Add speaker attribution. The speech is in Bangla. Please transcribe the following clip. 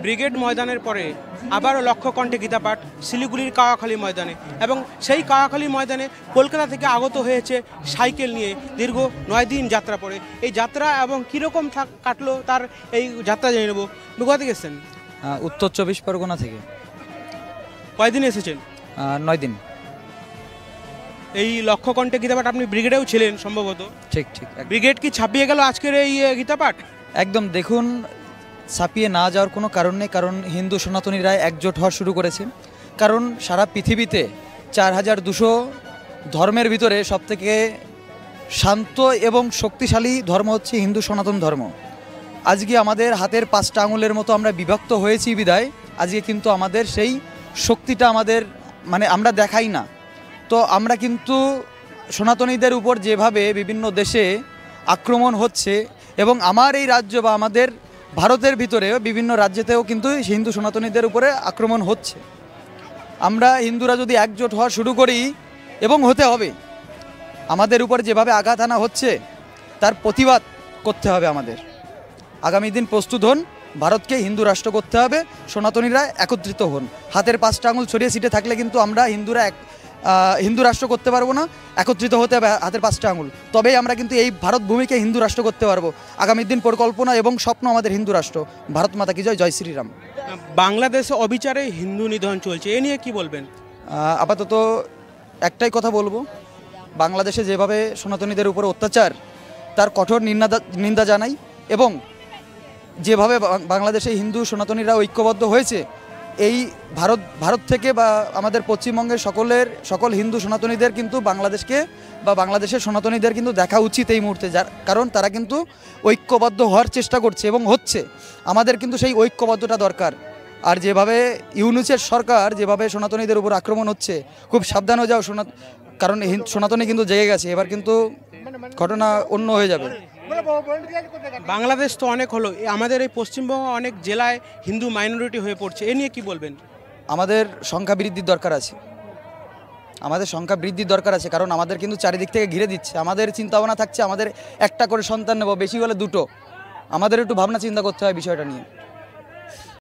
Speaker 1: ব্রিগেড ময়দানের পরে আবারও লক্ষ্যকণ্ঠে গীতাপাঠ শিলিগুড়ির কাওয়াখালী ময়দানে, এবং সেই কাওয়াখালী ময়দানে কলকাতা থেকে আগত হয়েছে সাইকেল নিয়ে দীর্ঘ 9 দিন যাত্রা পরে। এই যাত্রা এবং কীরকম কাটলো তার এই যাত্রা জেনে নেব। কোথা থেকে এসেছেন?
Speaker 2: উত্তর 24 পরগনা থেকে।
Speaker 1: কয়দিন এসেছেন?
Speaker 2: 9 দিন।
Speaker 1: এই লক্ষ্যকণ্ঠে গীতাপাঠ আপনি ব্রিগেডেও ছিলেন সম্ভবত।
Speaker 2: ঠিক।
Speaker 1: ব্রিগেড কি ছাপিয়ে গেল আজকের এই গীতাপাঠ?
Speaker 2: একদম, দেখুন, ছাপিয়ে না যাওয়ার কোনো কারণ নেই, কারণ হিন্দু সনাতনীরা একজোট হওয়া শুরু করেছে। কারণ সারা পৃথিবীতে 4200 ধর্মের ভিতরে সবথেকে শান্ত এবং শক্তিশালী ধর্ম হচ্ছে হিন্দু সনাতন ধর্ম। আজকে আমাদের হাতের 5টা আঙুলের মতো আমরা বিভক্ত হয়েছি বিদায় আজকে কিন্তু আমাদের সেই শক্তিটা আমাদের আমরা দেখাই না। তো আমরা কিন্তু সনাতনীদের উপর যেভাবে বিভিন্ন দেশে আক্রমণ হচ্ছে, এবং আমার এই রাজ্য বা আমাদের ভারতের ভিতরে বিভিন্ন রাজ্যেতেও কিন্তু হিন্দু সনাতনীদের উপরে আক্রমণ হচ্ছে। আমরা হিন্দুরা যদি একজোট হওয়া শুরু করি, এবং হতে হবে, আমাদের উপর যেভাবে আঘাত আনা হচ্ছে তার প্রতিবাদ করতে হবে আমাদের। আগামী দিন প্রস্তুত হন, ভারতকে হিন্দু রাষ্ট্র করতে হবে, সনাতনীরা একত্রিত হন। হাতের 5টা আঙুল ছড়িয়ে ছিটে থাকলে কিন্তু আমরা হিন্দু রাষ্ট্র করতে পারবো না। একত্রিত হতে হবে হাতের 5টা আঙুল, তবেই আমরা কিন্তু এই ভারত ভূমিকে হিন্দু রাষ্ট্র করতে পারবো। আগামী দিন পরিকল্পনা এবং স্বপ্ন আমাদের হিন্দু রাষ্ট্র। ভারত মাতা কি জয়, জয় শ্রীরাম।
Speaker 1: বাংলাদেশে অবিচারে হিন্দু নিধন চলছে, এ নিয়ে কি বলবেন?
Speaker 2: আপাতত একটাই কথা বলবো, বাংলাদেশে যেভাবে সনাতনীদের উপর অত্যাচার তার কঠোর নিন্দা জানাই, এবং যেভাবে বাংলাদেশে হিন্দু সনাতনীরা ঐক্যবদ্ধ হয়েছে, এই ভারত থেকে বা আমাদের পশ্চিমবঙ্গের সকল হিন্দু সনাতনীদের কিন্তু বাংলাদেশকে বা বাংলাদেশের সনাতনীদের কিন্তু দেখা উচিত এই মুহূর্তে, কারণ তারা কিন্তু ঐক্যবদ্ধ হওয়ার চেষ্টা করছে এবং হচ্ছে। আমাদের কিন্তু সেই ঐক্যবদ্ধতা দরকার। আর যেভাবে ইউনূসের সরকার যেভাবে সনাতনীদের উপর আক্রমণ হচ্ছে, খুব সাবধান হয়ে যাও, কারণ সনাতনী কিন্তু জেগে গেছে। এবার কিন্তু ঘটনা অন্য হয়ে যাবে।
Speaker 1: বাংলাদেশ তো অনেক হলো, আমাদের এই পশ্চিমবঙ্গ অনেক জেলায় হিন্দু মাইনরিটি হয়ে পড়ছে, এ নিয়ে কি বলবেন?
Speaker 2: আমাদের সংখ্যা বৃদ্ধির দরকার আছে, কারণ আমাদের কিন্তু চারিদিক থেকে ঘিরে দিচ্ছে। আমাদের চিন্তাভাবনা থাকছে আমাদের একটা করে সন্তান নেব, বেশি হলে 2টো। আমাদের একটু ভাবনা চিন্তা করতে হয় বিষয়টা নিয়ে।